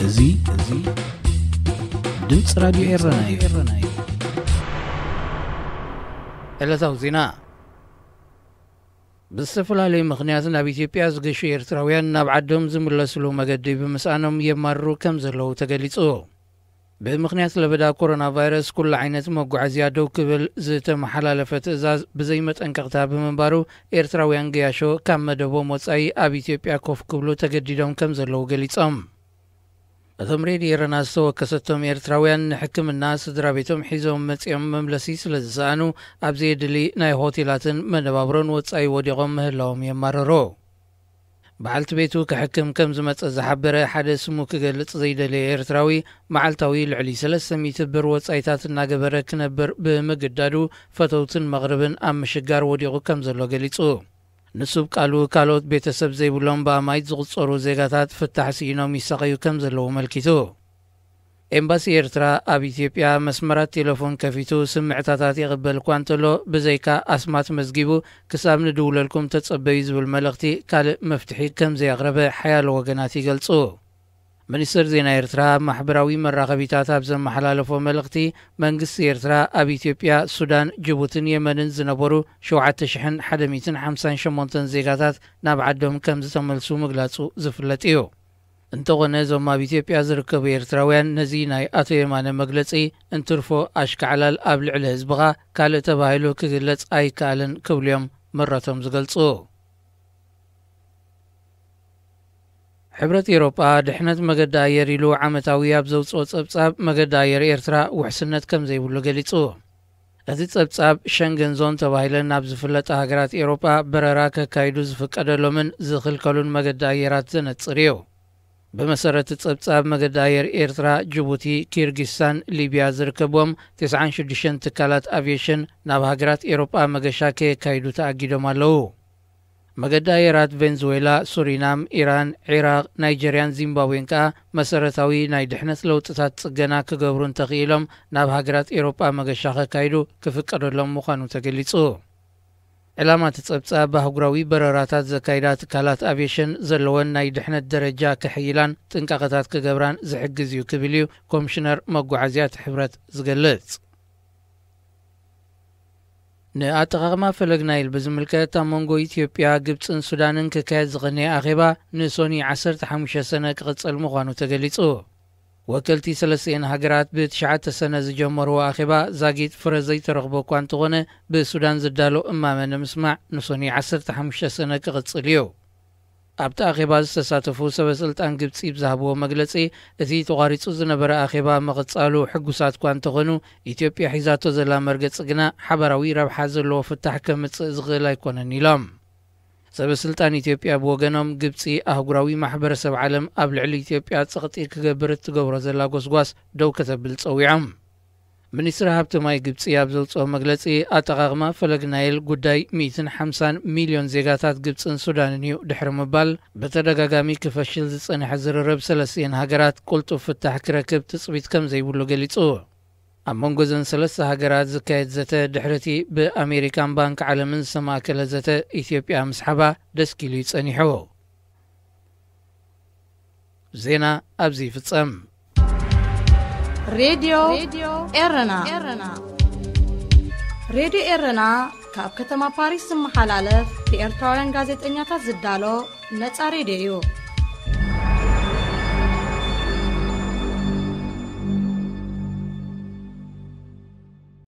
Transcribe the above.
እዙይ ድምጽ ራዲዮ ኤረና ዕለታዊ ዜና ብዝተፈላለዩ ምኽንያት ናብ ኢትዮጵያ ዝገሹ ኤርትራውያን ናብ ዓዶም ዝምለስሉ መገዲ ብምስኣኖም የማርሩ ከም ዘለዉ ተገሊጹ። ብምኽንያት ለበዳ ኮሮና ቫይረስ ኩሉ ዓይነት መጓዓዝያ ደው ክብል ዝተመሓላለፈ ትእዛዝ ብዘይ መጠንቀቕታ ብምንባሩ ኤርትራውያን ገያሾ ካብ መደቦም ወጻኢ ኣብ ኢትዮጵያ ኮፍ ክብሉ ተገዲዶም ከም ዘለዉ ገሊጾም። እቶም ሬድዮ ኤረና ዝተወከሰቶም ኤርትራውያን ንሕክምና ስድራ ቤቶም ሒዞም መጺኦም መምለሲ ስለ ዝሰኣኑ ኣብ ዘየድሊ ናይ ሆቴላትን መነባብሮን ወጻኢ ወዲቖም ምህላዎም የማረሮ። በዓልቲ ቤቱ ክሕክም ከም ዝመጸ ዝሓበረ ሓደ ስሙ ክገልጽ ዘይደለየ ኤርትራዊ መዓልታዊ ልዕሊ 300 ብር ወጻኢታት እናገበረ ክነብር ብምግዳዱ ፈተውትን መቕረብን ኣብ ምሽጋር ወዲቑ ከም ዘሎ ገሊጹ። ንሱብ ቃሉ ካልኦት ቤተሰብ ዘይብሎም ብኣማይት ዝቝጸሩ ዜጋታት ፍታሕ ስኢኖም ይሰቐዩ ከም ዘለዉ መልኪቱ። ኤምባሲ ኤርትራ ኣብ ኢትዮጵያ መስመራት ቴሌፎን ከፊቱ ስምዕታታት ይቕበል እኳ እንተሎ ብዘይካ ኣስማት መዝጊቡ ክሳብ ንድውለልኩም ተጸበዩ ዝብል መልእኽቲ ካልእ መፍትሒ ከም ዘያቕረበ ሓያሎ ወገናት ይገልጹ። ሚኒስትር ዜና ኤርትራ ማሕበራዊ መራኸቢታት ኣብ ዘመሓላለፎ መልእኽቲ መንግስቲ ኤርትራ ኣብ ኢትዮጵያ፣ ሱዳን፣ ጅቡትን የመንን ዝነበሩ 7158 ዜጋታት ናብ ዓዶም ከም ዝተመልሱ ምግላጹ ዝፍለጥ እዩ። እንተኾነ እዞም ኣብ ኢትዮጵያ ዝርከቡ ኤርትራውያን ነዚ ናይ ኣቶ የማነ መግለጺ እንትርፎ ኣሽከዕላል ኣብ ልዕሊ ህዝብኻ ካልእ ተባሂሉ ክግለጽ ኣይከኣልን ክብሉ እዮም መረቶም ዝገልጹ። ሕብረት ኤውሮጳ ድሕነት መገዲ ኣየር ኢሉ ዓመታዊ ኣብ ዘውፅኦ ጸብጻብ መገዲ ኣየር ኤርትራ ውሕስነት ከም ዘይብሉ ገሊጹ። እቲ ጸብጻብ ሸንገን ዞን ተባሂለን ናብ ዝፍለጣ ሃገራት ኤውሮጳ በረራ ከካይዱ ዝፍቀደሎምን ዝኽልከሉን መገዲ ኣየራት ዘነጽር እዩ። ብመሰረት ጸብጻብ መገዲ ኣየር ኤርትራ፣ ጅቡቲ፣ ኪርጊስታን፣ ሊብያ ዝርከቦም 96 ትካላት ኣቪዬሽን ናብ ሃገራት ኤውሮጳ መገሻ ከካይዱ ተኣጊዶም ኣለዉ። መገዲ ኣየራት ቬንዙዌላ፣ ሱሪናም፣ ኢራን፣ ዒራቅ፣ ናይጀርያን ዚምባብዌን ከዓ መሰረታዊ ናይ ድሕነት ለውጥታት ጽገና ክገብሩ እንተኽኢሎም ናብ ሃገራት ኤውሮጳ መገሻ ከካይዱ ክፍቀደሎም ምዃኑ ተገሊጹ። ዕላማ እቲ ጸብጻብ ባህጉራዊ በረራታት ዘካይዳ ትካላት ኣቪዬሽን ዘለወን ናይ ድሕነት ደረጃ ክሕይላን ጥንቃቐታት ክገብራን ዝሕግዝ እዩ ክብል እዩ ኮሚሽነር መጓዓዝያት ሕብረት ዝገልጽ። ንኣጠቓቕማ ፈለግ ናይል ብዝምልከት ኣብ መንጎ ኢትዮጵያ፣ ግብፅን ሱዳንን ክካየድ ዝቐነየ ኣኼባ ንሶኒ 15 ሰነ ክቕጽል ምዃኑ ተገሊጹ። ወከልቲ 3 ሃገራት ብ9 ሰነ ዝጀመርዎ ኣኼባ ዛጊድ ፍረ ዘይተረኽቦ እኳ እንተኾነ ብሱዳን ዝዳሎ እማመ ንምስማዕ ንሶኒ 15 ሰነ ክቕጽል እዩ። ኣብቲ ኣኼባ ዝተሳተፉ ሰበስልጣን ግብፂ ብዝሃብዎ መግለጺ እቲ ተቋሪጹ ዝነበረ ኣኼባ መቕጻሉ ሕጉሳት እኳ እንተኾኑ ኢትዮጵያ ሒዛቶ ዘላ መርገጽ ግና ሓበራዊ ረብሓ ዘለዎ ፍታሕ ከምጽእ ዝኽእል ኣይኮነን ኢሎም። ሰበስልጣን ኢትዮጵያ ብወገኖም ግብፂ ኣህጉራዊ ማሕበረሰብ ዓለም ኣብ ልዕሊ ኢትዮጵያ ጸቕጢ ክገብር እትገብሮ ዘላ ጎስጓስ ደው ከተብል ጸዊዖም። ሚኒስትሪ ሃብቲ ማይ ግብፂ ኣብ ዘውፅኦ መግለጺ ኣጠቓቕማ ፈለግ ናይል ጉዳይ 150 ሚልዮን ዜጋታት ግብፅን ሱዳንን እዩ ድሕሪ ምባል በተደጋጋሚ ክፈሽል ዝጸንሐ ዝርርብ 3 ሃገራት ቁልጡፍ ፍታሕ ክረክብ ትጽቢት ከም ዘይብሉ ገሊጹ። ኣብ መንጎ ዘን 3 ሃገራት ዝካየድ ዘተ ድሕርቲ ብኣሜሪካን ባንክ ዓለምን ዝተማእከለ ዘተ ኢትዮጵያ ምስሓባ ደስ ኪሉ ይጸኒሑ። ዜና ኣብዚ ይፍጸም። ሬድዮ ኤረና ሬድዮ ኤረና ካብ ከተማ ፓሪስ ዝመሓላለፍ ብኤርትራውያን ጋዜጠኛታት ዝዳሎ ነፃ ሬድዮ እዩ።